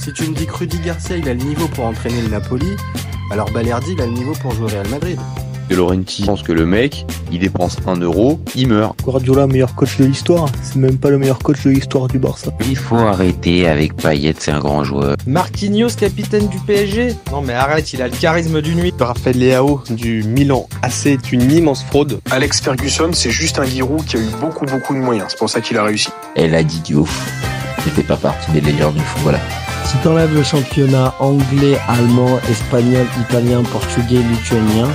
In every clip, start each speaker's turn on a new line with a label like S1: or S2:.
S1: Si tu me dis que Rudy Garcia il a le niveau pour entraîner le Napoli, alors Balerdi il a le niveau pour jouer au Real Madrid.
S2: De Laurenti pense que le mec, il dépense 1 euro, il meurt.
S3: Guardiola, meilleur coach de l'histoire, c'est même pas le meilleur coach de l'histoire du Barça.
S4: Il faut arrêter avec Payet, c'est un grand joueur.
S5: Marquinhos, capitaine du PSG? Non mais arrête, il a le charisme d'une nuit.
S6: Raphaël Leao du Milan AC est une immense fraude.
S7: Alex Ferguson, c'est juste un Giroud qui a eu beaucoup de moyens, c'est pour ça qu'il a réussi.
S4: Elle a dit Diouf, c'était pas partie des meilleurs du football.
S8: Si t'enlèves le championnat anglais, allemand, espagnol, italien, portugais, lituanien,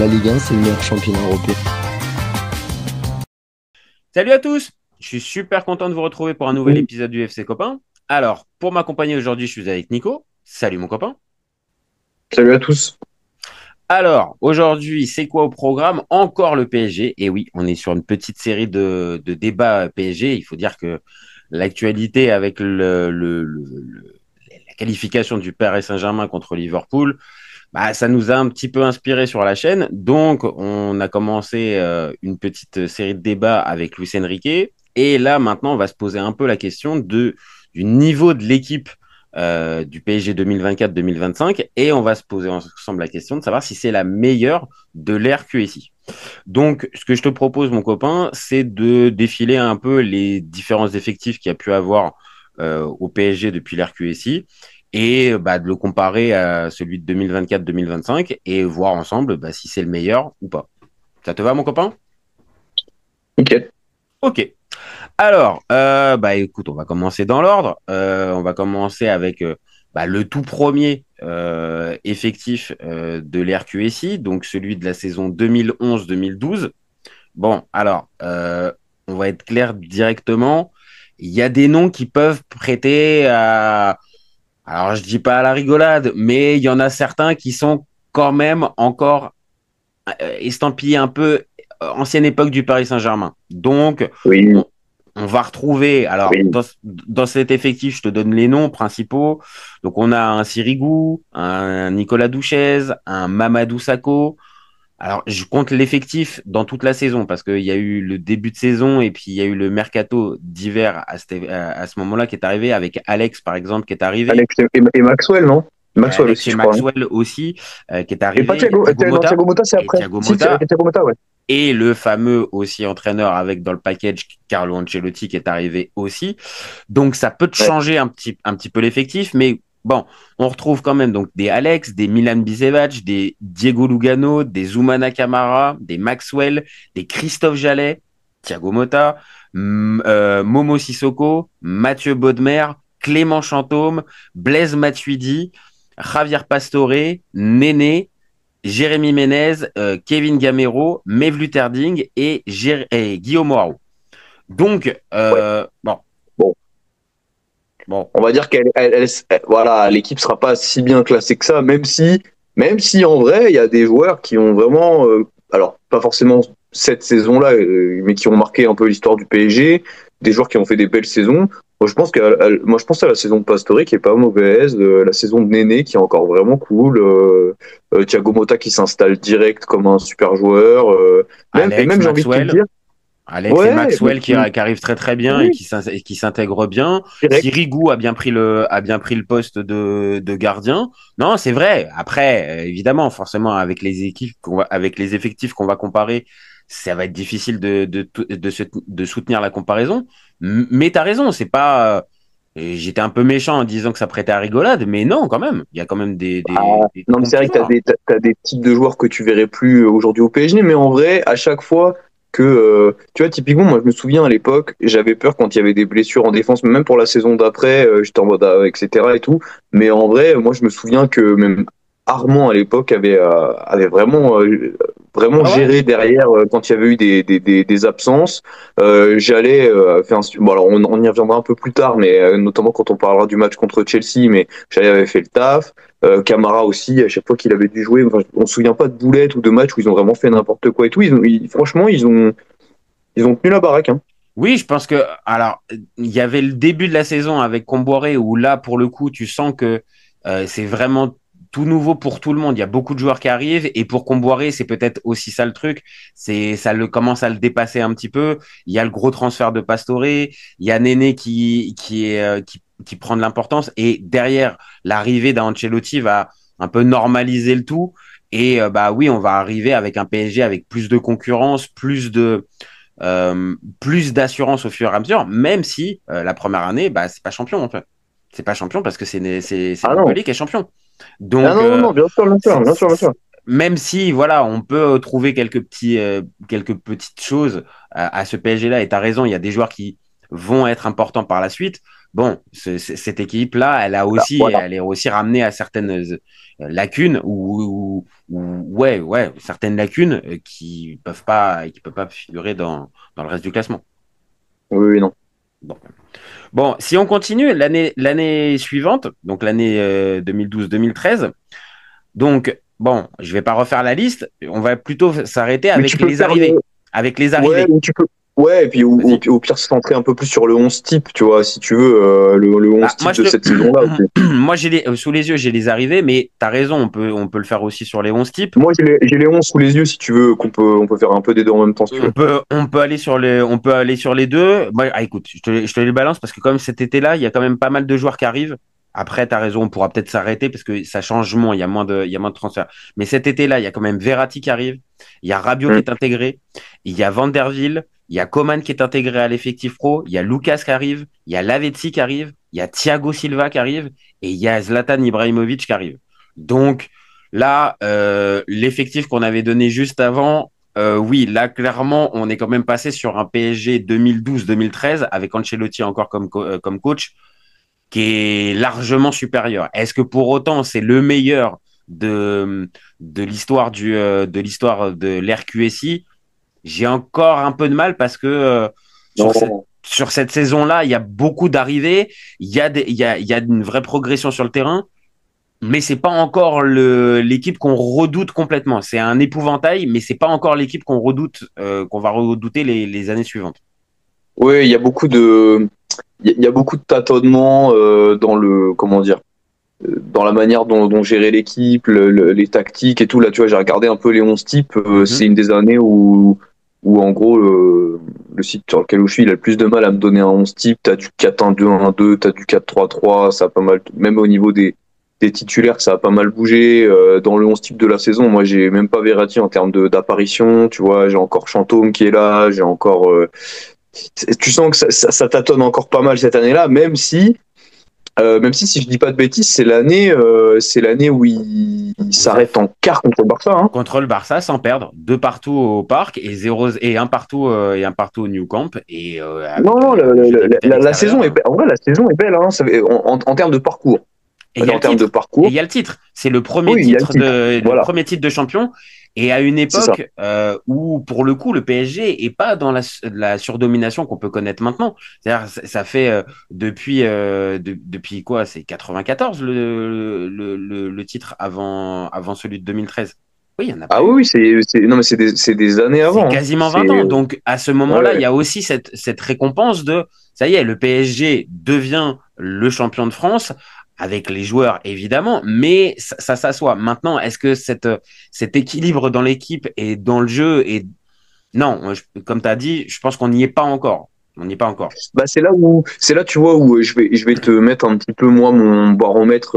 S8: la Ligue 1 c'est le meilleur championnat européen.
S9: Salut à tous, je suis super content de vous retrouver pour un nouvel épisode du FC Copain. Alors, pour m'accompagner aujourd'hui, je suis avec Nico. Salut mon copain.
S10: Salut à tous.
S9: Alors, aujourd'hui, c'est quoi au programme? Encore le PSG. Et oui, on est sur une petite série de débats PSG. Il faut dire que l'actualité avec la qualification du Paris Saint-Germain contre Liverpool, ça nous a un petit peu inspiré sur la chaîne. Donc, on a commencé une petite série de débats avec Luis Enrique. Et là, maintenant, on va se poser un peu la question du niveau de l'équipe du PSG 2024-2025. Et on va se poser ensemble la question de savoir si c'est la meilleure de l'ère QSI. Donc, ce que je te propose, mon copain, c'est de défiler un peu les différents effectifs qu'il y a pu avoir au PSG depuis l'ère QSI et de le comparer à celui de 2024-2025 et voir ensemble si c'est le meilleur ou pas. Ça te va, mon copain? Ok. Alors, écoute, on va commencer dans l'ordre. On va commencer avec le tout premier effectif de l'ère QSI, donc celui de la saison 2011-2012. Bon, alors, on va être clair directement. Il y a des noms qui peuvent prêter à... Alors, je dis pas à la rigolade, mais il y en a certains qui sont quand même encore estampillés un peu ancienne époque du Paris Saint-Germain. Donc,
S10: oui.
S9: On va retrouver, alors oui. dans cet effectif, je te donne les noms principaux. Donc on a un Sirigu, un Nicolas Douchez, un Mamadou Sakho. Alors je compte l'effectif dans toute la saison parce qu'il y a eu le début de saison et puis il y a eu le mercato d'hiver à ce moment-là qui est arrivé avec Alex par exemple qui est arrivé.
S10: Alex et Maxwell, non? Maxwell
S9: Alex
S10: aussi,
S9: et
S10: je crois.
S9: Maxwell aussi qui est arrivé.
S10: Et pas Thiago Motta, c'est après.
S9: Thiago Motta.
S10: Thiago Motta, ouais.
S9: Et le fameux aussi entraîneur avec dans le package Carlo Ancelotti qui est arrivé aussi. Donc ça peut te changer un petit peu l'effectif, mais bon, on retrouve quand même donc des Alex, des Milan Bisevac, des Diego Lugano, des Zoumana Camara, des Maxwell, des Christophe Jallet, Thiago Motta, Momo Sissoko, Mathieu Bodmer, Clément Chantôme, Blaise Matuidi, Javier Pastore, Néné, Jérémy Ménez, Kevin Gamero, Mevlut Erding et Guillaume Moirou. Donc,
S10: Bon. On va dire voilà, l'équipe sera pas si bien classée que ça, même si en vrai, il y a des joueurs qui ont vraiment, alors pas forcément cette saison-là, mais qui ont marqué un peu l'histoire du PSG, des joueurs qui ont fait des belles saisons. Moi, je pense à la saison de Pastore qui est pas mauvaise, la saison de Néné qui est encore vraiment cool, Thiago Motta qui s'installe direct comme un super joueur,
S9: même
S10: j'ai envie de te dire.
S9: Alex et Maxwell qui arrivent très très bien et qui s'intègrent bien. Sirigu a bien pris le poste de gardien. Non, c'est vrai. Après, évidemment, forcément, avec les effectifs qu'on va comparer, ça va être difficile de soutenir la comparaison. Mais t'as raison, c'est pas. J'étais un peu méchant en disant que ça prêtait à rigolade, mais non, quand même. Il y a quand même des
S10: non, mais c'est vrai que t'as des types de joueurs que tu verrais plus aujourd'hui au PSG, mais en vrai, à chaque fois que tu vois, typiquement, moi je me souviens à l'époque, j'avais peur quand il y avait des blessures en défense, même pour la saison d'après, j'étais en mode etc. et tout. Mais en vrai, moi je me souviens que même Armand à l'époque avait vraiment géré derrière quand il y avait eu des absences. J'allais faire alors on y reviendra un peu plus tard, mais notamment quand on parlera du match contre Chelsea, mais j'allais avait fait le taf. Camara aussi, à chaque fois qu'il avait dû jouer, on se souvient pas de boulettes ou de matchs où ils ont vraiment fait n'importe quoi et tout. Franchement, ils ont tenu la baraque. Hein.
S9: Oui, je pense que alors il y avait le début de la saison avec Comboiré où là pour le coup tu sens que c'est vraiment tout nouveau pour tout le monde. Il y a beaucoup de joueurs qui arrivent et pour Comboiré, c'est peut-être aussi ça le truc. Commence à le dépasser un petit peu. Il y a le gros transfert de Pastore. Il y a Néné qui qui prend de l'importance. Et derrière, l'arrivée d'Ancelotti va un peu normaliser le tout. Et bah oui, on va arriver avec un PSG avec plus de concurrence, plus d'assurance au fur et à mesure, même si la première année, bah c'est pas champion en fait. C'est pas champion parce que c'est Montpellier qui est champion. Donc,
S10: non, bien sûr.
S9: Même si, voilà, on peut trouver quelques petites choses à ce PSG-là, et tu as raison, il y a des joueurs qui vont être importants par la suite. Bon, cette équipe-là, elle est aussi ramenée à certaines lacunes certaines lacunes qui peuvent pas figurer dans le reste du classement.
S10: Oui, non.
S9: Bon, si on continue, l'année suivante, donc l'année 2012-2013, donc, bon, je vais pas refaire la liste, on va plutôt s'arrêter avec les arrivées. Avec les arrivées.
S10: Ouais, et puis au pire, se centrer un peu plus sur le 11 type, tu vois, si tu veux, le 11 type de cette saison-là.
S9: Moi, sous les yeux, j'ai les arrivées, mais tu as raison, on peut le faire aussi sur les 11 types.
S10: Moi, j'ai les 11 sous les yeux, si tu veux, on peut faire un peu des deux en même temps, si tu veux.
S9: On peut aller sur les deux. Écoute, je te les balance parce que comme cet été-là, il y a quand même pas mal de joueurs qui arrivent. Après, tu as raison, on pourra peut-être s'arrêter parce que ça change moins, il y a moins de transferts. Mais cet été-là, il y a quand même Verratti qui arrive, il y a Rabiot qui est intégré, il y a Van der Wiel, il y a Coman qui est intégré à l'effectif pro, il y a Lucas qui arrive, il y a Lavezzi qui arrive, il y a Thiago Silva qui arrive et il y a Zlatan Ibrahimovic qui arrive. Donc là, l'effectif qu'on avait donné juste avant, oui, là, clairement, on est quand même passé sur un PSG 2012-2013 avec Ancelotti encore comme coach, qui est largement supérieur. Est-ce que pour autant c'est le meilleur de l'histoire de l'RQSI? J'ai encore un peu de mal parce que sur cette saison-là, il y a beaucoup d'arrivées, il y a une vraie progression sur le terrain, mais c'est pas encore l'équipe qu'on redoute complètement. C'est un épouvantail, mais c'est pas encore l'équipe qu'on va redouter les années suivantes.
S10: Oui, il y a beaucoup de tâtonnements dans dans la manière dont gérer l'équipe, les tactiques et tout. Là, tu vois, j'ai regardé un peu les 11 types. C'est une des années où en gros, le site sur lequel je suis, il a le plus de mal à me donner un 11 type. T'as du 4-1-2-1-2, t'as du 4-3-3, ça a pas mal, même au niveau des titulaires, ça a pas mal bougé. Dans le 11 type de la saison, moi, j'ai même pas Verratti en termes d'apparition. Tu vois, j'ai encore Chantôme qui est là, j'ai encore... tu sens que ça tâtonne encore pas mal cette année-là, même si je dis pas de bêtises, c'est l'année où il s'arrête en quart contre le Barça. Hein.
S9: Contre le Barça, sans perdre, 2 partout au Parc et un partout au Nou Camp. Et
S10: la saison est belle. En vrai, la saison est belle. Hein, en termes de parcours.
S9: Et il y a le titre. C'est le premier premier titre de champion. Et à une époque où, pour le coup, le PSG est pas dans la surdomination qu'on peut connaître maintenant. C'est-à-dire, ça fait depuis quoi? C'est 94 le titre avant celui de 2013. Oui, il y en a pas.
S10: Ah oui, c'est des années avant.
S9: C'est quasiment 20 ans. Donc, à ce moment-là, il y a aussi cette récompense de, ça y est, le PSG devient le champion de France. Avec les joueurs, évidemment, mais ça s'assoit. Maintenant, est-ce que cet équilibre dans l'équipe et dans le jeu est... Non, comme tu as dit, je pense qu'on n'y est pas encore. On n'y est pas encore.
S10: Bah, c'est là, tu vois, où je vais te mettre un petit peu, moi, mon baromètre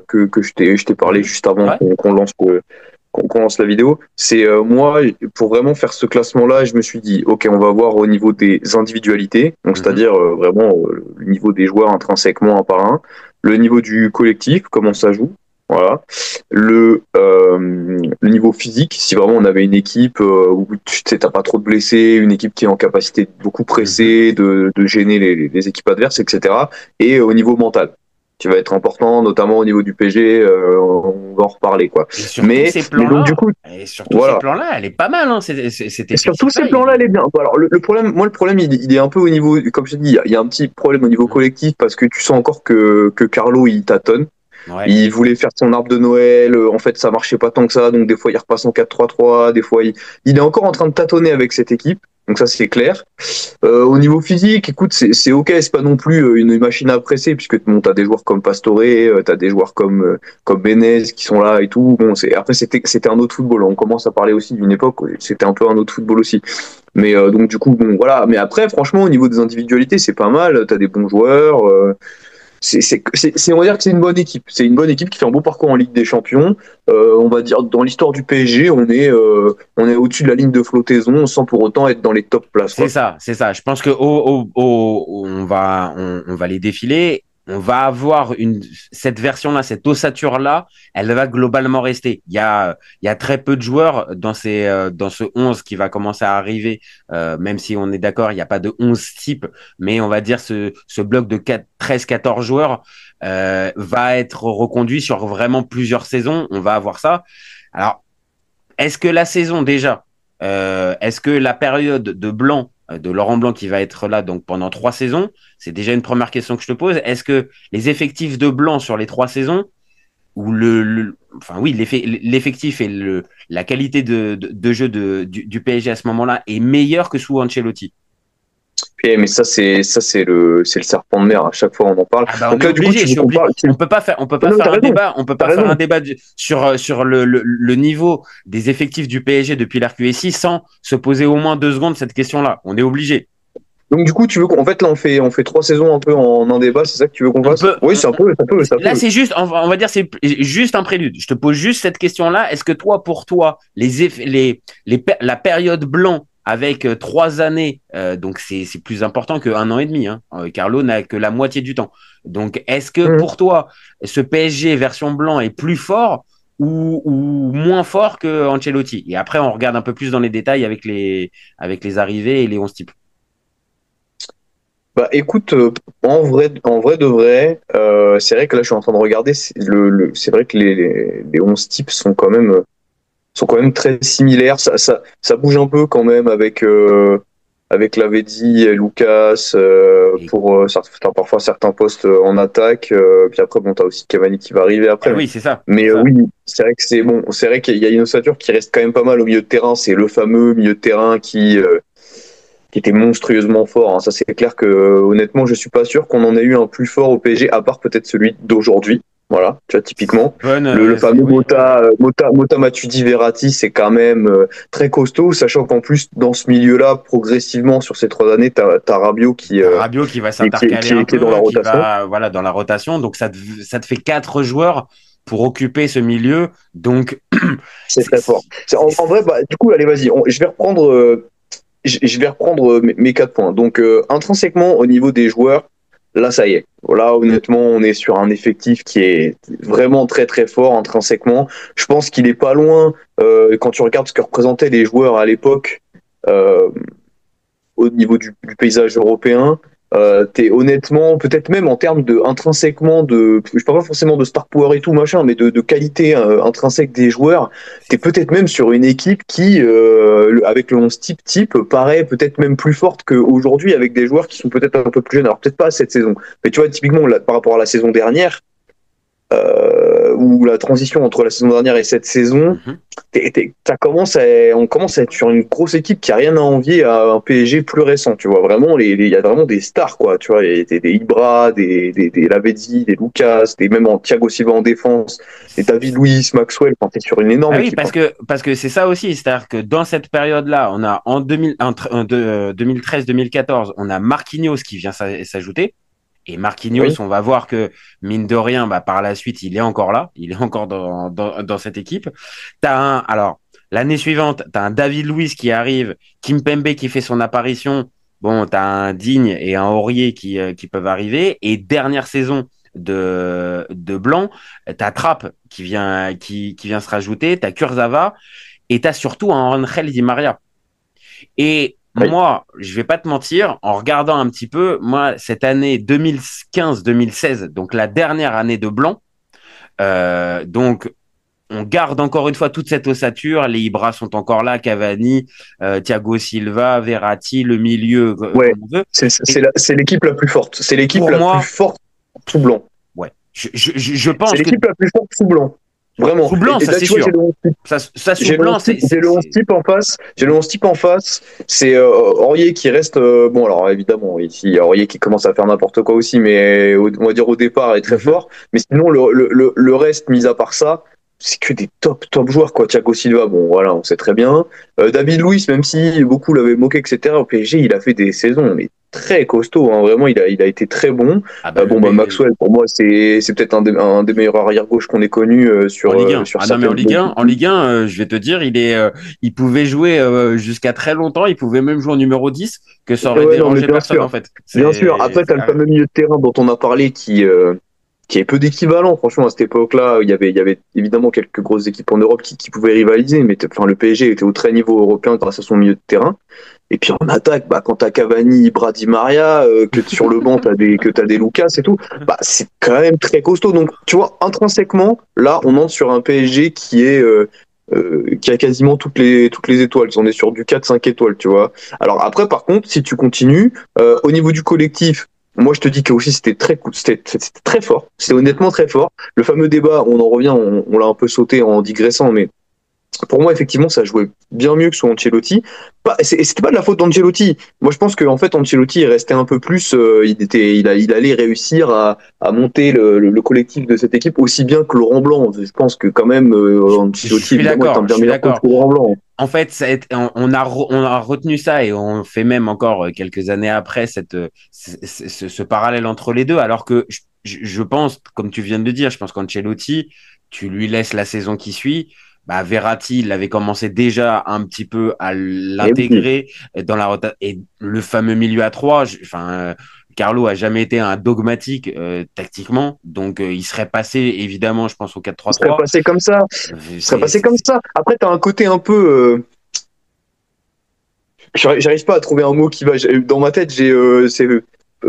S10: que je t'ai parlé juste avant qu'on lance la vidéo. C'est moi, pour vraiment faire ce classement-là, je me suis dit, ok, on va voir au niveau des individualités, donc c'est-à-dire vraiment le niveau des joueurs intrinsèquement un par un, le niveau du collectif, comment ça joue, voilà, le niveau physique, si vraiment on avait une équipe où t'as pas trop de blessés, une équipe qui est en capacité de beaucoup presser, de gêner les équipes adverses, etc. Et au niveau mental, qui va être important, notamment au niveau du PG, on va en reparler, quoi.
S9: Mais ces plans-là, elle est pas mal, hein.
S10: Surtout ces plans-là, elle est bien. Alors, le problème, il est un peu au niveau, comme je te dis, il y a un petit problème au niveau collectif parce que tu sens encore que Carlo, il tâtonne. Ouais. Il voulait faire son arbre de Noël, en fait, ça marchait pas tant que ça, donc des fois, il repasse en 4-3-3, des fois, il est encore en train de tâtonner avec cette équipe. Donc ça, c'est clair. Au niveau physique, écoute, c'est ok, c'est pas non plus une machine à presser, puisque t'as des joueurs comme Pastore, t'as des joueurs comme Benez qui sont là et tout. Bon, après c'était un autre football. On commence à parler aussi d'une époque où c'était un peu un autre football aussi. Mais donc du coup, bon, voilà. Mais après, franchement, au niveau des individualités, c'est pas mal. T'as des bons joueurs. on va dire que c'est une bonne équipe. C'est une bonne équipe qui fait un beau parcours en Ligue des Champions. On va dire dans l'histoire du PSG, on est au-dessus de la ligne de flottaison sans pour autant être dans les top places.
S9: C'est ça. Je pense que on va les défiler. On va avoir cette version-là, cette ossature-là, elle va globalement rester. Il y a très peu de joueurs dans ce 11 qui va commencer à arriver, même si on est d'accord, il n'y a pas de 11 types, mais on va dire ce bloc de 13-14 joueurs va être reconduit sur vraiment plusieurs saisons. On va avoir ça. Alors, est-ce que la saison déjà, est-ce que la période de Blanc, de Laurent Blanc qui va être là donc pendant 3 saisons, c'est déjà une première question que je te pose. Est-ce que les effectifs de Blanc sur les 3 saisons, ou l'effectif et la qualité de jeu du PSG à ce moment-là est meilleur que sous Ancelotti?
S10: Mais ça c'est le serpent de mer, à chaque fois on en parle.
S9: Donc là, on peut pas faire un débat sur le niveau des effectifs du PSG depuis l'RQSI sans se poser au moins 2 secondes cette question-là. On est obligé.
S10: Donc du coup, tu veux qu'en fait là on fait 3 saisons un peu en un débat, c'est ça que tu veux qu'on fasse? Oui, ça peut. Là, c'est
S9: juste, on va dire, c'est juste un prélude. Je te pose juste cette question-là. Est-ce que pour toi, la période Blanc avec 3 années, donc c'est plus important qu'un an et demi. Carlo n'a que la moitié du temps. Donc, est-ce que pour toi, ce PSG version Blanc est plus fort ou moins fort que Ancelotti? Et après, on regarde un peu plus dans les détails avec les arrivées et les 11 types.
S10: Bah écoute, en vrai de vrai, c'est vrai que là je suis en train de regarder, c'est vrai que les 11 types sont quand même très similaires. Ça bouge un peu quand même avec Lavezzi, Lucas pour parfois certains postes en attaque. Puis après bon, t'as aussi Cavani qui va arriver après.
S9: Oui, c'est ça.
S10: Mais oui, c'est vrai que c'est vrai qu'il y a une ossature qui reste quand même pas mal au milieu de terrain. C'est le fameux milieu de terrain qui était monstrueusement fort. Ça, c'est clair que, honnêtement, je suis pas sûr qu'on en ait eu un plus fort au PSG, à part peut-être celui d'aujourd'hui. Voilà, tu vois, typiquement. Le fameux Mota Matuidi Verratti, c'est quand même très costaud, sachant qu'en plus, dans ce milieu-là, progressivement, sur ces 3 années, t'as Rabiot qui
S9: va s'intercaler un peu,
S10: dans la rotation.
S9: Dans la rotation. Donc, ça te fait 4 joueurs pour occuper ce milieu. Donc,
S10: c'est très fort. En vrai, du coup, allez, vas-y, je vais reprendre mes 4 points. Donc, intrinsèquement, au niveau des joueurs, là, ça y est. Là, honnêtement, on est sur un effectif qui est vraiment très, très fort intrinsèquement. Je pense qu'il est pas loin, quand tu regardes ce que représentaient les joueurs à l'époque, au niveau du paysage européen. T'es honnêtement, peut-être même en termes intrinsèquement je parle pas forcément de star power et tout machin, mais de qualité intrinsèque des joueurs, t'es peut-être même sur une équipe qui, avec le 11 type, paraît peut-être même plus forte qu'aujourd'hui avec des joueurs qui sont peut-être un peu plus jeunes. Alors peut-être pas cette saison, mais tu vois, typiquement par rapport à la saison dernière, ou la transition entre la saison dernière et cette saison, on commence à être sur une grosse équipe qui a rien à envier à un PSG plus récent, tu vois. Vraiment, il y a vraiment des stars, quoi, tu vois. Il y a des Ibra, des Lavezzi, des Lucas, même Thiago Silva en défense, des David Luiz, Maxwell. Enfin, t'es sur une énorme équipe.
S9: Oui, parce que c'est ça aussi, c'est-à-dire que dans cette période-là, on a en 2013-2014, on a Marquinhos qui vient s'ajouter. Et Marquinhos, on va voir que, mine de rien, par la suite, il est encore là. Il est encore dans cette équipe. Alors, l'année suivante, t'as un David Luiz qui arrive, Kimpembe qui fait son apparition. Bon, t'as un Digne et un Aurier qui peuvent arriver. Et dernière saison de Blanc, t'as Trapp qui vient se rajouter. T'as Kurzawa. Et t'as surtout un Angel Di Maria. Et moi, je vais pas te mentir, en regardant un petit peu, moi, cette année 2015-2016, donc la dernière année de Blanc, donc on garde encore une fois toute cette ossature, les Ibra sont encore là, Cavani, Thiago Silva, Verratti, le milieu,
S10: comme on veut. C'est l'équipe la plus forte. C'est l'équipe plus forte sous Blanc.
S9: Ouais. Je pense
S10: c'est l'équipe la plus forte sous Blanc. Vraiment.
S9: Sous Blanc, ça c'est sûr.
S10: J'ai le 11 type en face. J'ai le 11 type en face. C'est Aurier qui reste. Bon, alors évidemment, ici, il y a Aurier qui commence à faire n'importe quoi aussi, mais on va dire au départ est très fort. Mais sinon, le reste, mis à part ça, c'est que des top joueurs, quoi. Thiago Silva, bon, voilà, on sait très bien. David Luiz, même si beaucoup l'avaient moqué, etc., au PSG, il a fait des saisons, mais très costaud, hein. Vraiment, il a été très bon. Maxwell, pour moi, c'est peut-être un des meilleurs arrière-gauche qu'on ait connu sur
S9: en Ligue 1.
S10: Sur
S9: mais en Ligue 1, je vais te dire, il pouvait jouer jusqu'à très longtemps, il pouvait même jouer en numéro 10, que ça aurait dérangé personne, en fait.
S10: Bien sûr. Après, t'as le fameux milieu de terrain dont on a parlé qui est peu d'équivalent, franchement, à cette époque-là. Il y avait évidemment quelques grosses équipes en Europe qui pouvaient rivaliser, mais le PSG était au très niveau européen grâce à son milieu de terrain. Et puis en attaque, quand t'as Cavani, Ibra, Di Maria, que sur le banc t'as des Lucas et tout, c'est quand même très costaud. Donc tu vois, intrinsèquement, là, on entre sur un PSG qui a quasiment toutes les étoiles. On est sur du 4-5 étoiles, tu vois. Alors après, par contre, si tu continues, au niveau du collectif, moi, je te dis que aussi c'était très fort. C'était honnêtement très fort. Le fameux débat, on en revient, on l'a un peu sauté en digressant, mais pour moi, effectivement, ça jouait bien mieux que sous Ancelotti. C'était pas de la faute d'Ancelotti. Moi, je pense qu'en fait, Ancelotti, il restait un peu plus. Il allait réussir à monter le collectif de cette équipe aussi bien que Laurent Blanc. Je pense que quand même, Ancelotti évidemment est un bien meilleur coach que Laurent Blanc.
S9: En fait, on a retenu ça et on fait même encore quelques années après ce parallèle entre les deux. Alors que je pense, comme tu viens de le dire, je pense qu'Ancelotti, tu lui laisses la saison qui suit. Verratti, il avait commencé déjà un petit peu à l'intégrer dans la rotation. Et le fameux milieu à 3, Carlo a jamais été un dogmatique tactiquement, donc il serait passé évidemment, je pense, au 4-3-3.
S10: Il serait passé comme ça. Après, t'as un côté un peu. J'arrive pas à trouver un mot qui va. Dans ma tête, c'est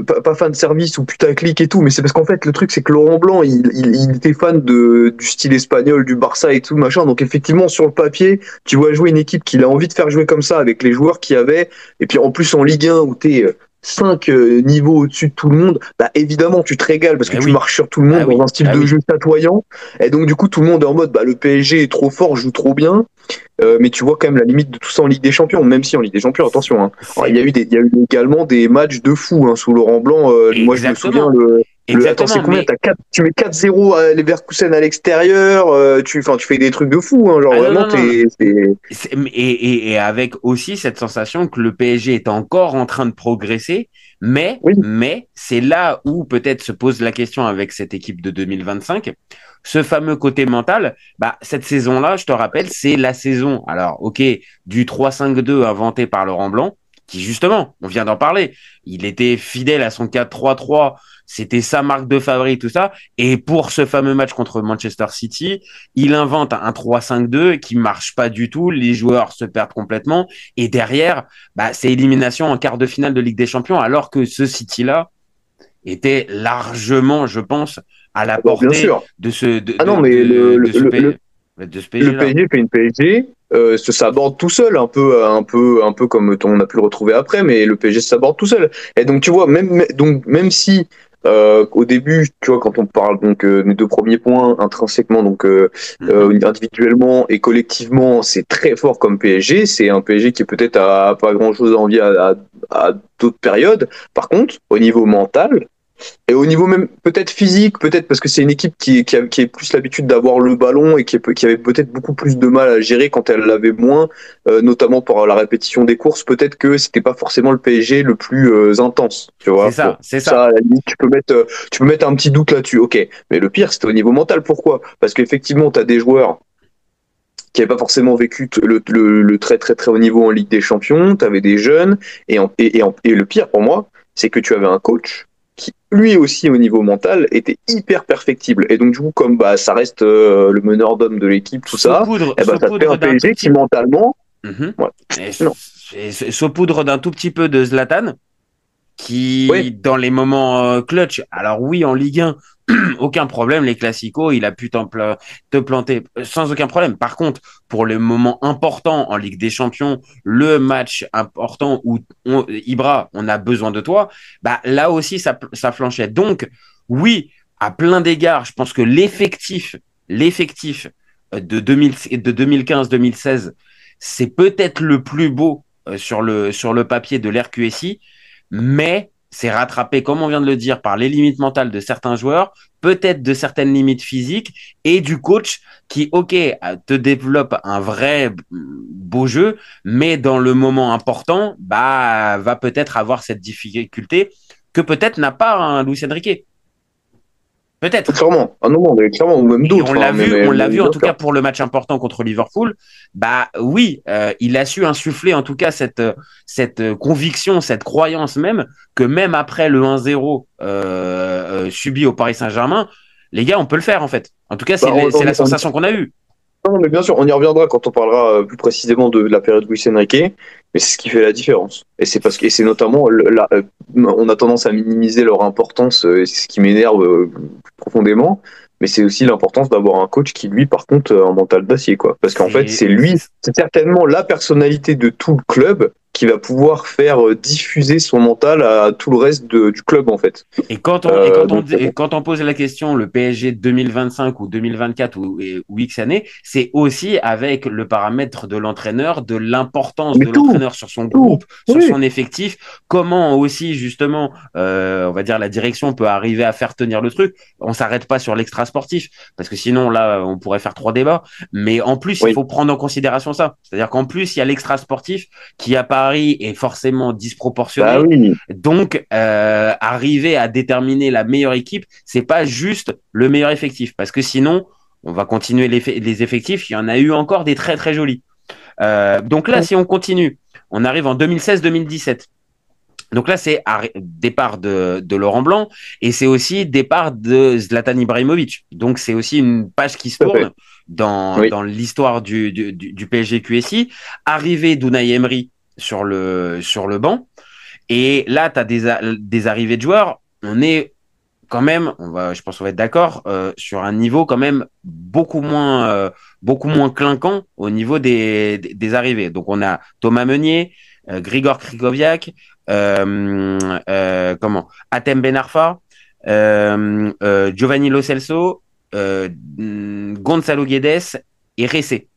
S10: pas fan de service ou putaclic et tout, mais c'est parce qu'en fait le truc c'est que Laurent Blanc il était fan du style espagnol, du Barça et tout machin, donc effectivement sur le papier tu vois jouer une équipe qu'il a envie de faire jouer comme ça avec les joueurs qu'il y avait, et puis en plus en Ligue 1 où t'es 5 niveaux au-dessus de tout le monde, évidemment tu te régales parce que tu marches sur tout le monde dans un style de jeu chatoyant, et donc du coup tout le monde est en mode le PSG est trop fort, joue trop bien. Mais tu vois quand même la limite de tout ça en Ligue des Champions, même si en Ligue des Champions, attention, hein. Alors, il y a eu également des matchs de fou sous Laurent Blanc. Moi, je me souviens attends, c'est combien tu mets 4-0 à Leverkusen à l'extérieur, tu fais des trucs de fou, hein, genre vraiment
S9: et avec aussi cette sensation que le PSG est encore en train de progresser, mais c'est là où peut-être se pose la question avec cette équipe de 2025. Ce fameux côté mental, cette saison-là, je te rappelle, c'est la saison, du 3-5-2 inventé par Laurent Blanc, qui justement, on vient d'en parler, il était fidèle à son 4-3-3, c'était sa marque de fabrique, tout ça, et pour ce fameux match contre Manchester City, il invente un 3-5-2 qui marche pas du tout, les joueurs se perdent complètement, et derrière, c'est élimination en quart de finale de Ligue des Champions, alors que ce City-là était largement, je pense, à la portée de ce PSG.
S10: Le PSG fait une PSG, ça s'aborde tout seul, un peu comme on a pu le retrouver après, mais le PSG s'aborde tout seul. Et donc tu vois, même si au début, tu vois, quand on parle des deux premiers points intrinsèquement, individuellement et collectivement, c'est très fort comme PSG. C'est un PSG qui peut-être a pas grand-chose à envier à d'autres périodes. Par contre, au niveau mental, et au niveau même peut-être physique, peut-être parce que c'est une équipe qui a plus l'habitude d'avoir le ballon et qui avait peut-être beaucoup plus de mal à gérer quand elle l'avait moins, notamment pour la répétition des courses. Peut-être que c'était pas forcément le PSG le plus intense, tu vois.
S9: C'est ça.
S10: À la limite, tu peux mettre un petit doute là-dessus. Ok, mais le pire c'était au niveau mental. Pourquoi ? Parce qu'effectivement, t'as des joueurs qui n'avaient pas forcément vécu le très très très haut niveau en Ligue des Champions. T'avais des jeunes et le pire pour moi, c'est que tu avais un coach qui lui aussi au niveau mental était hyper perfectible, et donc du coup comme ça reste le meneur d'homme de l'équipe, tout ça, ça fait un PSG qui mentalement
S9: saupoudre d'un tout petit peu de Zlatan qui dans les moments clutch, alors oui en Ligue 1 aucun problème, les classicos, il a pu te planter sans aucun problème. Par contre, pour les moments importants en Ligue des Champions, le match important où Ibra, on a besoin de toi, là aussi ça flanchait. Donc oui, à plein d'égards, je pense que l'effectif de 2015-2016, c'est peut-être le plus beau sur le papier de l'RQSI, mais c'est rattrapé, comme on vient de le dire, par les limites mentales de certains joueurs, peut-être de certaines limites physiques et du coach qui, ok, te développe un vrai beau jeu, mais dans le moment important, bah, va peut-être avoir cette difficulté que peut-être n'a pas un Luis Enrique. Peut-être.
S10: Clairement. Ah non, mais clairement, ou même d'autres.
S9: On l'a vu en tout cas pour le match important contre Liverpool. Bah oui, il a su insuffler en tout cas cette conviction, cette croyance même que même après le 1-0 subi au Paris Saint-Germain, les gars, on peut le faire en fait. En tout cas, c'est la sensation qu'on a eue.
S10: Non, mais bien sûr, on y reviendra quand on parlera plus précisément de la période Luis Enrique, mais c'est ce qui fait la différence. Et c'est parce que c'est notamment on a tendance à minimiser leur importance, et c'est ce qui m'énerve profondément. Mais c'est aussi l'importance d'avoir un coach qui, lui, par contre, a un mental d'acier, quoi. Parce qu'en fait, c'est certainement la personnalité de tout le club qui va pouvoir faire diffuser son mental à tout le reste du club, en fait.
S9: Et quand on pose la question, le PSG 2025 ou 2024 ou X années, c'est aussi avec le paramètre de l'entraîneur, de l'importance de l'entraîneur sur son groupe, sur son effectif, comment aussi, justement, on va dire, la direction peut arriver à faire tenir le truc. On s'arrête pas sur l'extra sportif, parce que sinon, là, on pourrait faire 3 débats. Mais en plus, il faut prendre en considération ça. C'est-à-dire qu'en plus, il y a l'extra sportif qui à Paris est forcément disproportionné.
S10: Bah oui.
S9: Donc, arriver à déterminer la meilleure équipe, c'est pas juste le meilleur effectif, parce que sinon, on va continuer les effectifs. Il y en a eu encore des très très jolis. Donc là, si on continue, on arrive en 2016-2017. Donc là, c'est départ de Laurent Blanc et c'est aussi départ de Zlatan Ibrahimovic. Donc c'est aussi une page qui se tourne dans l'histoire du PSG QSI. Arrivée d'Unai Emery sur le banc. Et là, tu as des arrivées de joueurs. On est quand même, je pense qu'on va être d'accord, sur un niveau quand même beaucoup moins clinquant au niveau des arrivées. Donc on a Thomas Meunier, Grigor Krychowiak, Hatem Ben Arfa, Giovanni Lo Celso, Gonzalo Guedes et Ressé.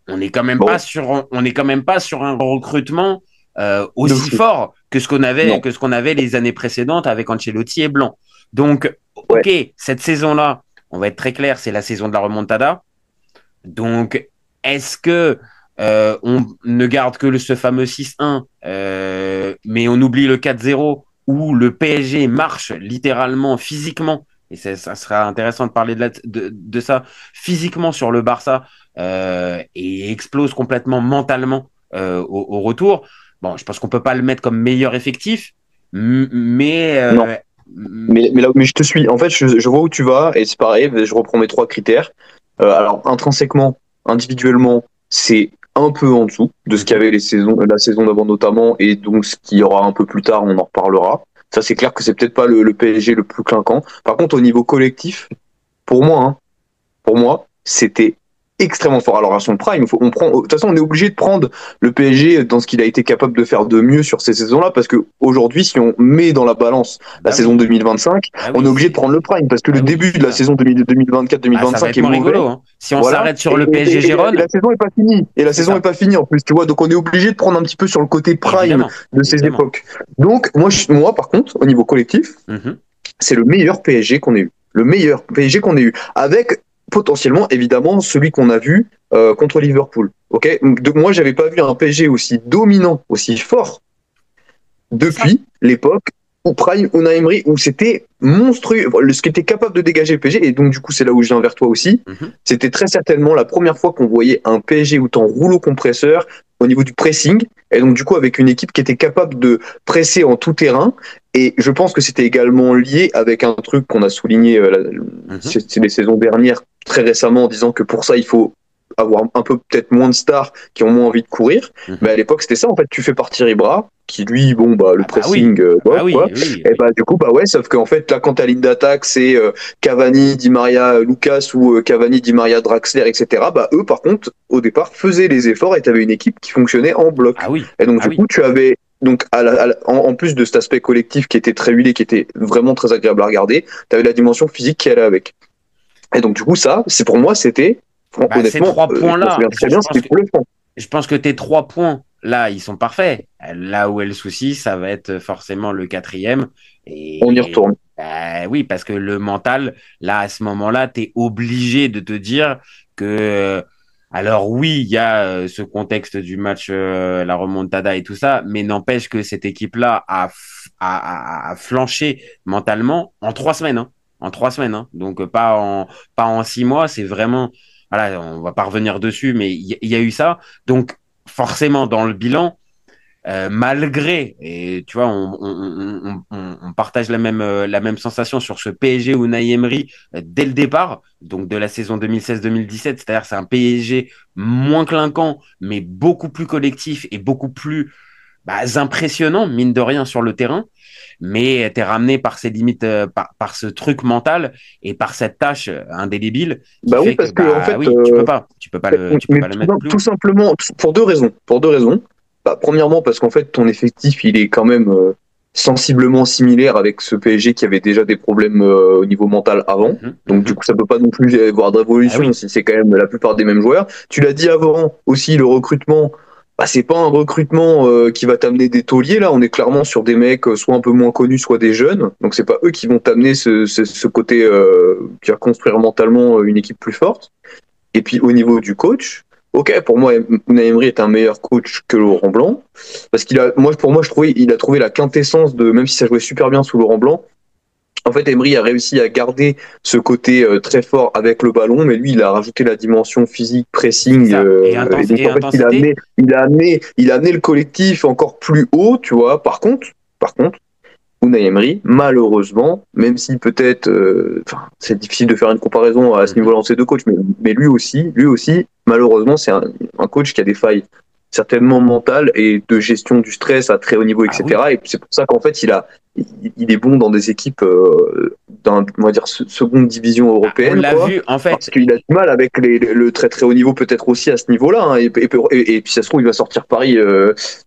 S9: On n'est quand même pas sur un recrutement aussi fort que ce qu'on avait les années précédentes avec Ancelotti et Blanc. Donc, ok, cette saison-là, on va être très clair, c'est la saison de la remontada. Donc, est-ce que on ne garde que ce fameux 6-1, mais on oublie le 4-0 où le PSG marche littéralement, physiquement, et ça sera intéressant de parler de ça, physiquement sur le Barça, et explose complètement mentalement au retour. Bon, je pense qu'on peut pas le mettre comme meilleur effectif, mais
S10: non. Mais je te suis. En fait, je vois où tu vas, et c'est pareil, je reprends mes 3 critères. Alors, intrinsèquement, individuellement, c'est un peu en dessous de ce qu'il y avait la saison d'avant notamment, et donc ce qu'il y aura un peu plus tard, on en reparlera. Ça, c'est clair que c'est peut-être pas le PSG le plus clinquant. Par contre, au niveau collectif, pour moi, c'était extrêmement fort. Alors à son prime, de toute façon, on est obligé de prendre le PSG dans ce qu'il a été capable de faire de mieux sur ces saisons-là, parce que aujourd'hui, si on met dans la balance la saison 2025, on est obligé de prendre le prime, parce que le début de la saison 2024-2025 est mauvais.
S9: Rigolo, hein. Si on s'arrête sur le PSG Gérone,
S10: la saison est pas finie. Et la saison est pas finie en plus, tu vois. Donc on est obligé de prendre un petit peu sur le côté prime de ces époques. Donc moi, par contre, au niveau collectif, c'est le meilleur PSG qu'on ait eu. Le meilleur PSG qu'on ait eu, avec potentiellement, évidemment, celui qu'on a vu contre Liverpool. Ok, moi, j'avais pas vu un PSG aussi dominant, aussi fort depuis l'époque où Prime Unai Emery, où c'était monstrueux, ce qu'était capable de dégager le PSG. Et donc, du coup, c'est là où je viens vers toi aussi. C'était très certainement la première fois qu'on voyait un PSG autant rouleau compresseur au niveau du pressing. Et donc, du coup, avec une équipe qui était capable de presser en tout terrain. Et je pense que c'était également lié avec un truc qu'on a souligné c'est les saisons dernières, très récemment, en disant que pour ça, il faut avoir un peu peut-être moins de stars qui ont moins envie de courir. Mais à l'époque, c'était ça. En fait, tu fais partir Ibra, qui lui, le pressing, et du coup, sauf qu'en fait, là, quand ta ligne d'attaque, c'est Cavani, Di Maria, Lucas ou Cavani, Di Maria, Draxler, etc. Eux, par contre, au départ, faisaient les efforts et tu avais une équipe qui fonctionnait en bloc. Et donc, du coup, tu avais donc en plus de cet aspect collectif qui était très huilé, qui était vraiment très agréable à regarder, tu avais la dimension physique qui allait avec. Et donc, du coup, ça, c'est pour moi, c'était honnêtement,
S9: ces 3 points-là, je pense que tes 3 points là, ils sont parfaits. Là où est le souci, ça va être forcément le quatrième. Et,
S10: On y retourne.
S9: oui, parce que le mental, là, à ce moment-là, tu es obligé de te dire que. Alors oui, il y a ce contexte du match, la remontada et tout ça, mais n'empêche que cette équipe-là a flanché mentalement en 3 semaines. Hein. En 3 semaines. Hein. Donc pas en 6 mois. C'est vraiment. Voilà, on va pas revenir dessus, mais il y a eu ça. Donc forcément, dans le bilan, malgré, et tu vois, on partage la même sensation sur ce PSG Unai Emery dès le départ, donc de la saison 2016-2017, c'est-à-dire c'est un PSG moins clinquant, mais beaucoup plus collectif et beaucoup plus impressionnant, mine de rien, sur le terrain. Mais t'es ramené par ses limites, par ce truc mental et par cette tâche indélébile qui
S10: Bah oui,
S9: fait
S10: parce
S9: que,
S10: que en fait,
S9: oui, tu peux pas le mettre plus
S10: tout
S9: haut.
S10: simplement, pour deux raisons. Premièrement, parce qu'en fait, ton effectif, il est quand même sensiblement similaire avec ce PSG qui avait déjà des problèmes au niveau mental avant. Donc du coup, ça peut pas non plus y avoir de révolution si c'est quand même la plupart des mêmes joueurs. Tu l'as dit avant aussi, le recrutement. C'est pas un recrutement qui va t'amener des tauliers là, on est clairement sur des mecs soit un peu moins connus, soit des jeunes. Donc c'est pas eux qui vont t'amener ce côté qui va construire mentalement une équipe plus forte. Et puis au niveau du coach, ok, pour moi Unai Emery est un meilleur coach que Laurent Blanc parce pour moi je trouvais il a trouvé la quintessence de, même si ça jouait super bien sous Laurent Blanc. En fait, Emery a réussi à garder ce côté très fort avec le ballon, mais lui, il a rajouté la dimension physique, pressing.
S9: Et intensité.
S10: Il a amené le collectif encore plus haut, tu vois. Par contre, Unai Emery, malheureusement, même si peut-être, c'est difficile de faire une comparaison à ce niveau-là entre ces deux coachs, mais lui aussi, malheureusement, c'est un coach qui a des failles certainement mentales et de gestion du stress à très haut niveau, etc. Oui. Et c'est pour ça qu'en fait, il est bon dans des équipes on va dire seconde division européenne.
S9: On l'a vu, en fait.
S10: Parce qu'il a du mal avec le très très haut niveau, peut-être aussi à ce niveau-là. Hein, et puis ça se trouve, il va sortir Paris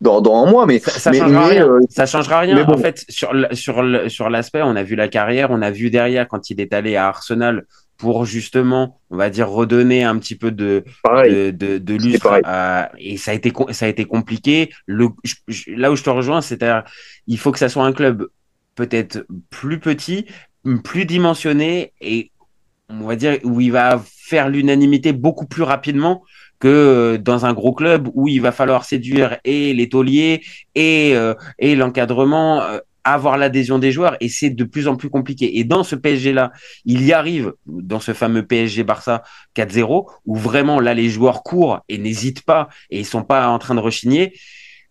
S10: dans un mois. Mais
S9: ça changera rien. Bon. En fait, sur l'aspect, on a vu la carrière, on a vu derrière quand il est allé à Arsenal pour justement, on va dire, redonner un petit peu de lustre. Et ça a été compliqué. Là où je te rejoins, c'est-à-dire, il faut que ça soit un club peut-être plus petit, plus dimensionné et on va dire où il va faire l'unanimité beaucoup plus rapidement que dans un gros club où il va falloir séduire et les tauliers et l'encadrement, avoir l'adhésion des joueurs, et c'est de plus en plus compliqué. Et dans ce PSG-là, il y arrive dans ce fameux PSG-Barça 4-0 où vraiment là les joueurs courent et n'hésitent pas et ils sont pas en train de rechigner.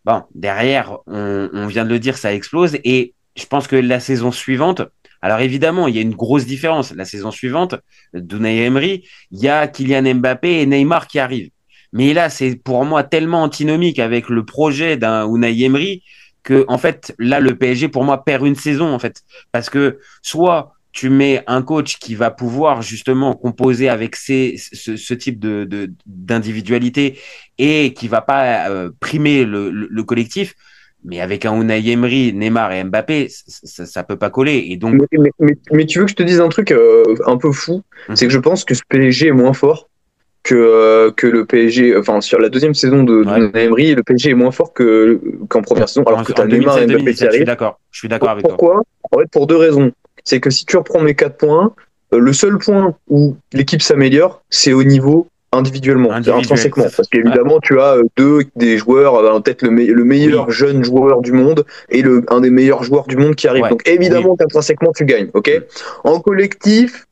S9: Bon, derrière, on vient de le dire, ça explose. Et je pense que la saison suivante, alors évidemment, il y a une grosse différence. La saison suivante d'Unai Emery, il y a Kylian Mbappé et Neymar qui arrivent. Mais là, c'est pour moi tellement antinomique avec le projet d'un Unai Emery que, en fait, là, le PSG, pour moi, perd une saison, en fait. Parce que soit tu mets un coach qui va pouvoir justement composer avec ce type d'individualité et qui va pas primer le collectif, mais avec un Unai Emery, Neymar et Mbappé, ça peut pas coller. Et donc...
S10: mais tu veux que je te dise un truc un peu fou, c'est que je pense que ce PSG est moins fort que le PSG, enfin sur la deuxième saison de Unai Emery, le PSG est moins fort qu'en première saison, alors que tu as Neymar et Mbappé qui arrivent.
S9: Je suis d'accord avec toi.
S10: Pourquoi ? En fait, pour deux raisons. C'est que si tu reprends mes 4 points, le seul point où l'équipe s'améliore, c'est au niveau individuellement, intrinsèquement. Parce qu'évidemment, tu as des joueurs, peut-être le meilleur jeune joueur du monde et un des meilleurs joueurs du monde qui arrive. Ouais. Donc évidemment, intrinsèquement, tu gagnes. Ok. En collectif,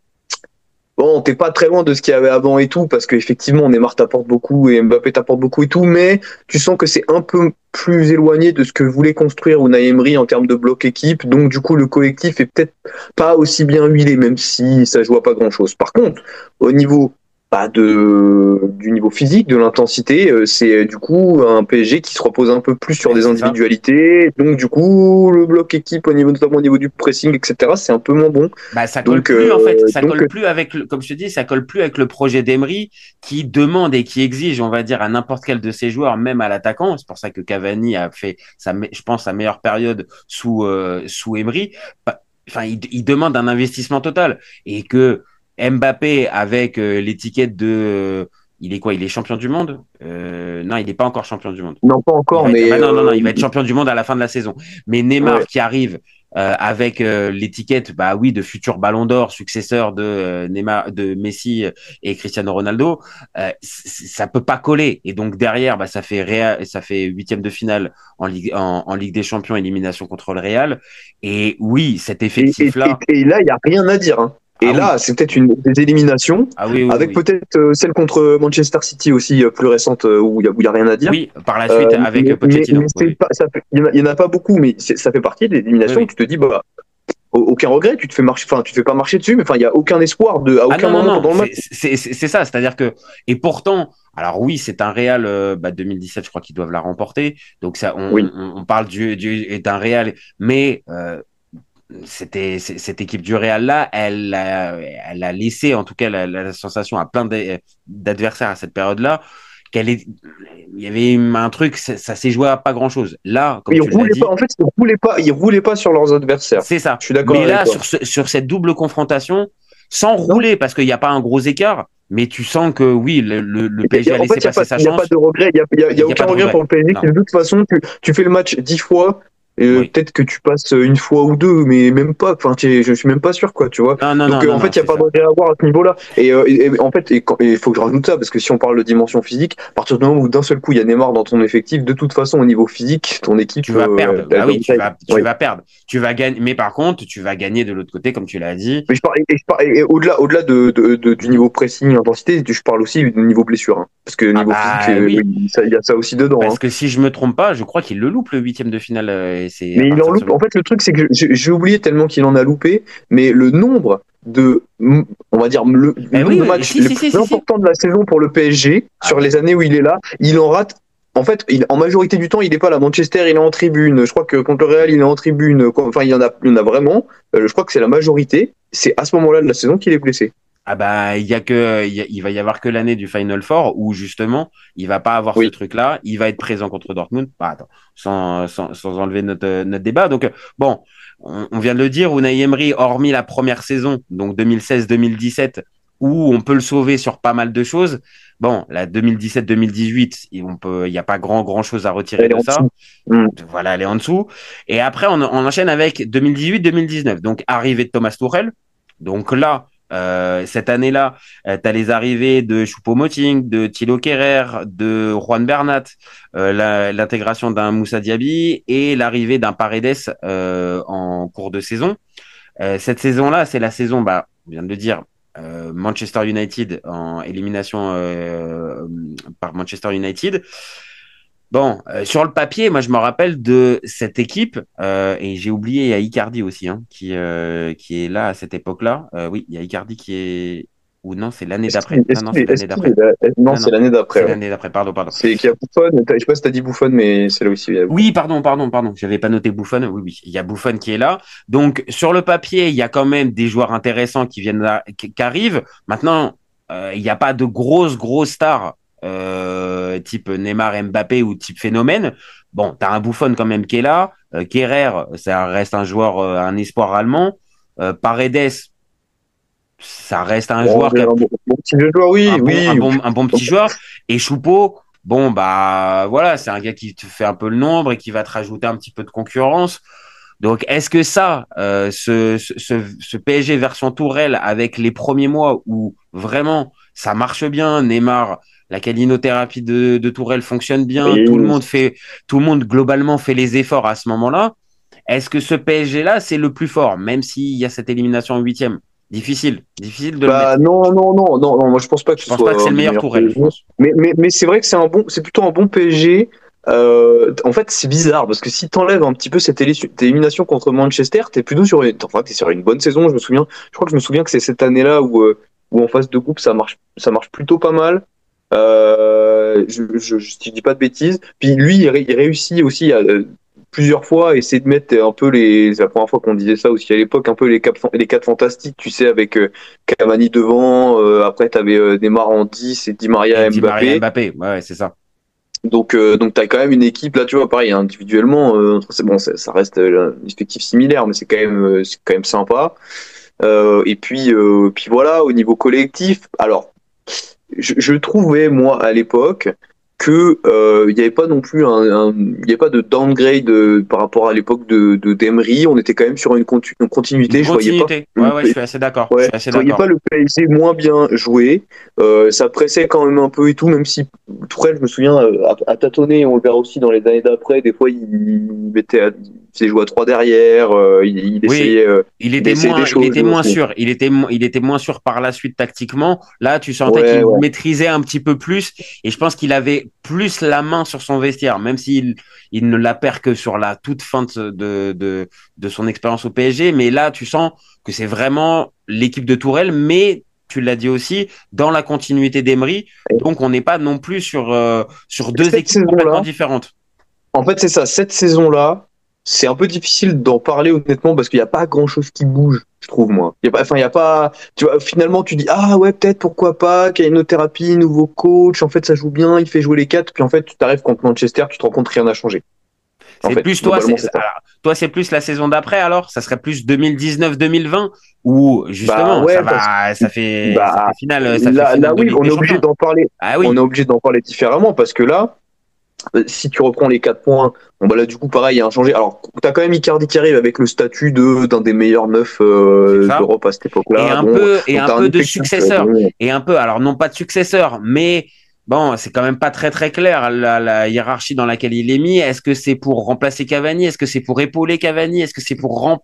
S10: bon, t'es pas très loin de ce qu'il y avait avant et tout, parce qu'effectivement, Neymar t'apporte beaucoup et Mbappé t'apporte beaucoup et tout, mais tu sens que c'est un peu plus éloigné de ce que voulait construire Unai Emery en termes de bloc équipe, donc du coup, le collectif est peut-être pas aussi bien huilé, même si ça joue à pas grand-chose. Par contre, au niveau du niveau physique, de l'intensité, c'est du coup un PSG qui se repose un peu plus sur des individualités, donc du coup le bloc équipe notamment au niveau du pressing, etc., c'est un peu moins bon.
S9: Ça colle plus en fait, ça colle plus avec, comme je te dis, ça colle plus avec le projet d'Emery qui demande et qui exige, on va dire, à n'importe quel de ses joueurs, même à l'attaquant. C'est pour ça que Cavani a fait je pense sa meilleure période sous Emery. Enfin, il demande un investissement total et que Mbappé avec l'étiquette de il est quoi? Il est champion du monde? Non, il n'est pas encore champion du monde.
S10: Non, pas encore, mais
S9: non, il va être champion du monde à la fin de la saison. Mais Neymar
S10: Ouais.
S9: qui arrive avec l'étiquette, bah oui, de futur Ballon d'Or, successeur de Neymar, de Messi et Cristiano Ronaldo, ça peut pas coller. Et donc derrière, bah ça fait huitième de finale en Ligue des Champions, élimination contre le Real. Et oui, cet effectif-là.
S10: Et là, il n'y a rien à dire. Hein. Et là, c'est peut-être des éliminations, avec peut-être celle contre Manchester City aussi plus récente où il y a rien à dire.
S9: Oui, par la suite avec Pochettino.
S10: Il y en a pas beaucoup, mais ça fait partie des éliminations où tu te dis bah aucun regret, tu te fais pas marcher dessus, mais il y a aucun espoir à aucun moment dans le match.
S9: C'est ça, c'est-à-dire que et pourtant, alors oui, c'est un Real 2017, je crois qu'ils doivent la remporter. Donc ça, on parle d'un Real, mais cette équipe du Real là, elle a laissé en tout cas la sensation à plein d'adversaires à cette période-là il y avait un truc, ça s'est joué à pas grand-chose. Là, comme tu l'as dit,
S10: en fait, ils roulaient pas sur leurs adversaires.
S9: C'est ça.
S10: Je suis d'accord.
S9: Mais là, sur cette double confrontation, sans rouler, parce qu'il n'y a pas un gros écart, mais tu sens que oui, le PSG a laissé passer sa chance.
S10: Il n'y a pas de regret. Il y a aucun regret pour le PSG. De toute façon, tu fais le match 10 fois. Peut-être que tu passes une fois ou deux, mais même pas. Enfin, je suis même pas sûr, quoi, tu vois. Donc, en fait, il n'y a pas de regret à avoir à ce niveau-là. Et en fait, il faut que je rajoute ça, parce que si on parle de dimension physique, à partir du moment où d'un seul coup il y a Neymar dans ton effectif, de toute façon, au niveau physique, ton équipe.
S9: Tu vas perdre. Tu vas perdre. Tu vas gagner. Mais par contre, tu vas gagner de l'autre côté, comme tu l'as dit.
S10: Mais et au-delà du niveau pressing, intensité, je parle aussi du niveau blessure. Hein, parce que niveau physique, il y a ça aussi dedans.
S9: Parce que si je me trompe pas, je crois qu'il le loupe le huitième de finale.
S10: Mais il en loupe. En fait, le truc, c'est que j'ai oublié tellement qu'il en a loupé, mais le nombre on va dire, le nombre de matchs le plus important de la saison pour le PSG, sur les années où il est là, il en rate. En fait, en majorité du temps, il n'est pas là. Manchester, il est en tribune. Je crois que contre le Real, il est en tribune. Enfin, il y en a vraiment. Je crois que c'est la majorité. C'est à ce moment-là de la saison qu'il est blessé.
S9: Ah bah il va y avoir que l'année du Final Four où justement il va pas avoir ce truc-là, il va être présent contre Dortmund. Bah, attends, sans enlever notre débat. Donc bon, on vient de le dire, Unai Emery, hormis la première saison, donc 2016-2017, où on peut le sauver sur pas mal de choses. Bon, la 2017-2018, il y a pas grand chose à retirer de ça. Voilà, elle est en dessous. Et après on enchaîne avec 2018-2019. Donc arrivée de Thomas Tuchel. Donc là. Cette année-là, tu as les arrivées de Choupo-Moting, de Thilo Kehrer, de Juan Bernat, l'intégration d'un Moussa Diaby et l'arrivée d'un Paredes en cours de saison. Cette saison-là, c'est la saison, on vient de le dire, Manchester United en élimination par Manchester United. Bon, sur le papier, moi je me rappelle de cette équipe et j'ai oublié, il y a Icardi aussi qui est là à cette époque-là. Oui, il y a Icardi qui est ou non, c'est l'année d'après. Non, c'est l'année d'après.
S10: Non, c'est l'année d'après.
S9: C'est l'année d'après. Pardon.
S10: C'est qu'il y a Buffon. Je sais pas si t'as dit Buffon, mais c'est là aussi.
S9: Oui, pardon. J'avais pas noté Buffon. Oui, il y a Buffon qui est là. Donc sur le papier, il y a quand même des joueurs intéressants qui arrivent. Maintenant, il n'y a pas de grosses stars. Type Neymar, Mbappé ou type phénomène. Bon, t'as un Buffon quand même qui est là. Kehrer, ça reste un joueur, un espoir allemand. Paredes, ça reste un joueur qui a un bon petit joueur. Et Choupo, bon voilà, c'est un gars qui te fait un peu le nombre et qui va te rajouter un petit peu de concurrence. Donc, est-ce que ça, ce PSG version Tourelle avec les premiers mois où vraiment ça marche bien, Neymar, la calinothérapie de Tourelle fonctionne bien, tout le monde globalement fait les efforts à ce moment-là. Est-ce que ce PSG-là, c'est le plus fort, même s'il y a cette élimination en huitième? Difficile de le mettre.
S10: Non, moi je pense pas que
S9: je pense pas que c'est le meilleur Tourelle.
S10: Mais c'est vrai que c'est plutôt un bon PSG. En fait, c'est bizarre parce que si t'enlèves un petit peu cette élimination contre Manchester, t'es plutôt sur une bonne saison. Je crois que je me souviens que c'est cette année-là où en phase de groupe ça marche plutôt pas mal. Je dis pas de bêtises. Puis lui, il réussit aussi à plusieurs fois essayer de mettre un peu c'est la première fois qu'on disait ça aussi à l'époque, un peu les quatre fantastiques, tu sais, avec Cavani devant, après t'avais Neymar en 10 et Di Maria
S9: Mbappé. Ouais, c'est ça.
S10: Donc t'as quand même une équipe là, tu vois, pareil, individuellement, c'est bon, ça reste un effectif similaire, mais c'est quand même sympa. Et puis voilà, au niveau collectif, alors je trouvais moi à l'époque que il n'y avait pas non plus il y avait pas de downgrade par rapport à l'époque de d'Emery. On était quand même sur une continuité.
S9: Je voyais pas. Je suis assez d'accord.
S10: Ouais, je voyais pas le PSG moins bien joué. Ça pressait quand même un peu et tout, même si Tourelle, je me souviens, à tâtonner. On le verra aussi dans les années d'après. Des fois, il faisait jouer à 3 derrière. Il essayait.
S9: Il était moins sûr. Il était moins sûr par la suite tactiquement. Là, tu sentais qu'il maîtrisait un petit peu plus. Et je pense qu'il avait plus la main sur son vestiaire, même s'il ne la perd que sur la toute fin de son expérience au PSG. Mais là, tu sens que c'est vraiment l'équipe de Tourelle, mais tu l'as dit aussi, dans la continuité d'Emery. Donc, on n'est pas non plus sur deux équipes complètement différentes.
S10: En fait, c'est ça. Cette saison-là, c'est un peu difficile d'en parler honnêtement parce qu'il n'y a pas grand-chose qui bouge, je trouve, moi. Il y a pas, tu vois, finalement, tu dis, ah ouais, peut-être, pourquoi pas, thérapie, nouveau coach, en fait, ça joue bien, il fait jouer les 4, puis en fait, tu t'arrives contre Manchester, tu te rends compte, rien n'a changé.
S9: C'est plus toi, c'est plus la saison d'après alors? Ça serait plus 2019-2020 ou justement ça fait final.
S10: Oui, on est obligé d'en parler. On est obligé d'en parler différemment parce que là, si tu reprends les 4 points, là du coup pareil, il y a un changé. Alors t'as quand même Icardi qui arrive avec le statut d'un des meilleurs 9 d'Europe à cette époque-là.
S9: Et un peu de successeur. Et un peu, alors non pas de successeur, mais bon, c'est quand même pas très très clair la hiérarchie dans laquelle il est mis. Est-ce que c'est pour remplacer Cavani? Est-ce que c'est pour épauler Cavani? Est-ce que c'est pour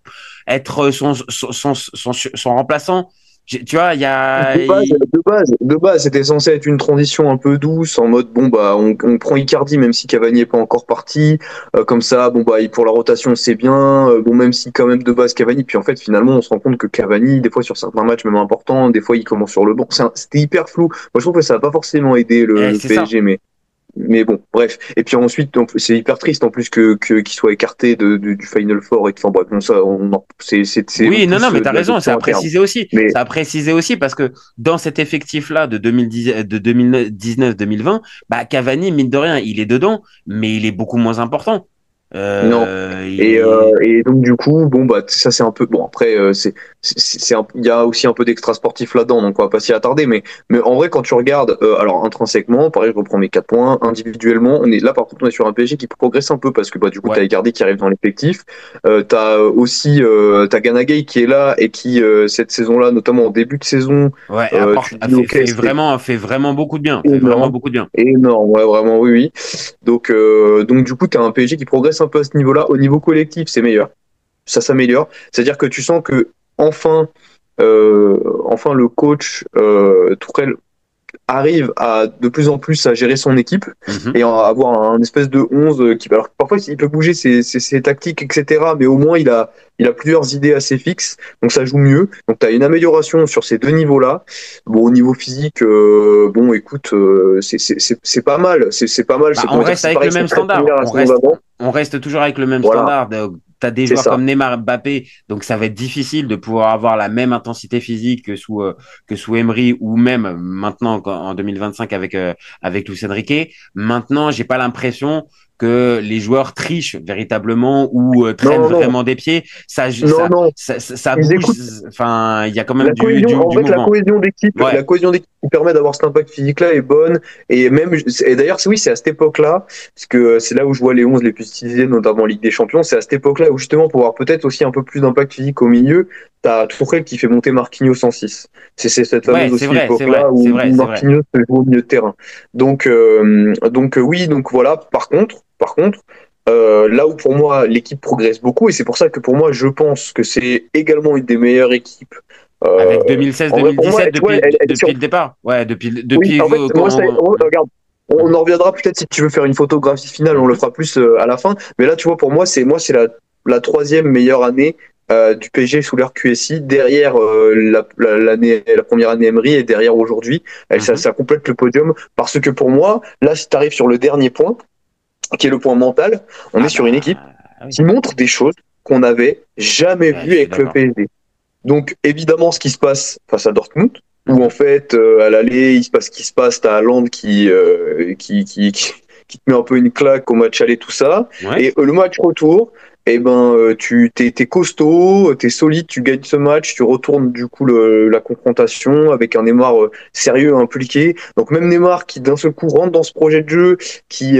S9: être son remplaçant? Tu vois, il y a
S10: de base, c'était censé être une transition un peu douce en mode on prend Icardi même si Cavani est pas encore parti, comme ça pour la rotation c'est bien, même si quand même de base Cavani, puis en fait finalement on se rend compte que Cavani des fois sur certains matchs même importants, des fois il commence sur le banc, c'était hyper flou. Moi je trouve que ça a pas forcément aidé le PSG, mais bon, bref. Et puis ensuite, c'est hyper triste en plus qu'il soit écarté du Final Four et
S9: Oui, non, mais t'as raison. Ça a précisé aussi. Ça a précisé aussi parce que dans cet effectif-là de 2019-2020, Cavani, mine de rien, il est dedans, mais il est beaucoup moins important.
S10: Non. Et donc du coup, ça c'est un peu après il y a aussi un peu d'extra sportif là-dedans, donc on va pas s'y attarder, mais en vrai quand tu regardes alors intrinsèquement, pareil, je reprends mes 4 points, individuellement, par contre on est sur un PSG qui progresse un peu parce que du coup t'as Icardi qui arrive dans l'effectif, t'as aussi t'as Ganagay qui est là et qui cette saison-là, notamment en début de saison,
S9: fait vraiment beaucoup de bien,
S10: énorme, vraiment oui. Donc du coup t'as un PSG qui progresse un peu à ce niveau-là. Au niveau collectif, c'est meilleur. Ça s'améliore. C'est-à-dire que tu sens que enfin le coach Tourelle arrive de plus en plus à gérer son équipe et à avoir un espèce de 11 qui, alors parfois il peut bouger ses tactiques, etc. Mais au moins il a plusieurs idées assez fixes, donc ça joue mieux. Donc tu as une amélioration sur ces deux niveaux-là. Au niveau physique, écoute, c'est pas mal. C'est pas mal.
S9: On reste avec le même standard. On reste toujours avec le même standard. Tu as des joueurs comme Neymar, Mbappé, donc ça va être difficile de pouvoir avoir la même intensité physique que sous Emery ou même maintenant en 2025 avec Luis Enrique. Maintenant, j'ai pas l'impression que les joueurs trichent véritablement ou traînent vraiment des pieds. Ça bouge. Enfin, il y a quand même du mouvement.
S10: La cohésion d'équipe, qui permet d'avoir cet impact physique-là est bonne. Et d'ailleurs, c'est à cette époque-là, parce que c'est là où je vois les 11 les plus utilisés, notamment en Ligue des Champions. C'est à cette époque-là où justement, pour avoir peut-être aussi un peu plus d'impact physique au milieu, t'as Tourelle qui fait monter Marquinhos en 6. C'est cette fameuse époque-là où Marquinhos joue au milieu de terrain. Donc voilà. Par contre, là où pour moi l'équipe progresse beaucoup, et c'est pour ça que pour moi je pense que c'est également une des meilleures équipes.
S9: Avec 2016-2017 depuis le départ. Ouais, depuis.
S10: En fait, regarde. On en reviendra peut-être si tu veux faire une photographie finale, on le fera plus à la fin. Mais là, tu vois, pour moi, c'est la troisième meilleure année du PSG sous l'ère QSI, derrière la première année Emery et derrière aujourd'hui. Ça complète le podium parce que pour moi, là, si tu arrives sur le dernier point, qui est le point mental, on est sur une équipe qui montre des choses qu'on n'avait jamais vues avec le PSG. Donc évidemment, ce qui se passe face à Dortmund, où en fait à l'aller il se passe ce qui se passe, t'as Haaland qui te met un peu une claque au match aller, tout ça, et le match retour, t'es costaud, t'es solide, tu gagnes ce match, tu retournes du coup la confrontation avec un Neymar sérieux, impliqué. Donc même Neymar qui d'un seul coup rentre dans ce projet de jeu, qui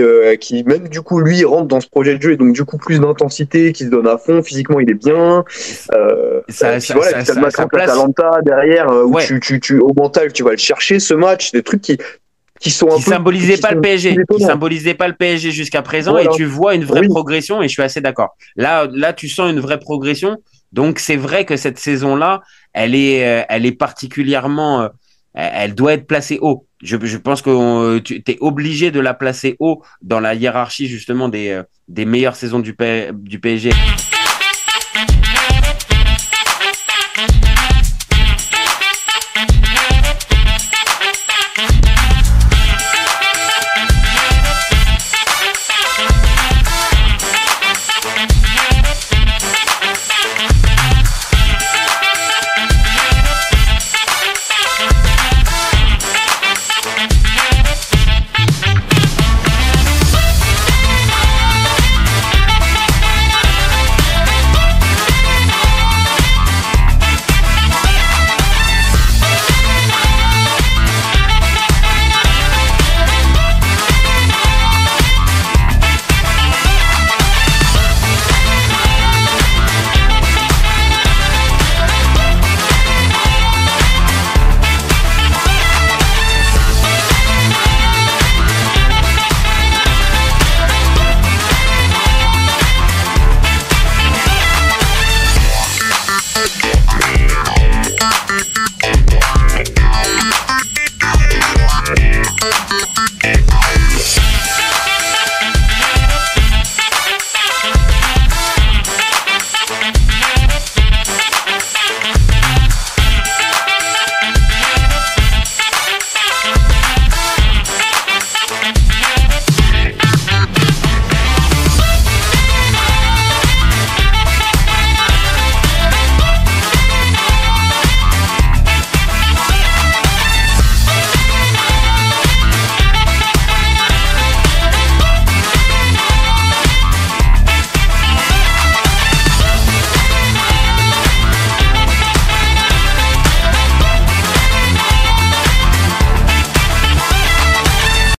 S10: même du coup lui rentre dans ce projet de jeu et donc du coup plus d'intensité, qui se donne à fond, physiquement il est bien. T'as le match contre l'Atalanta derrière où tu au mental tu vas le chercher ce match, des trucs qui
S9: symbolisaient pas le PSG, qui symbolisaient pas le PSG jusqu'à présent, et tu vois une vraie progression, et je suis assez d'accord. Là, tu sens une vraie progression. Donc c'est vrai que cette saison-là, elle est particulièrement, elle doit être placée haut. Je pense que tu es obligé de la placer haut dans la hiérarchie justement des meilleures saisons du PSG.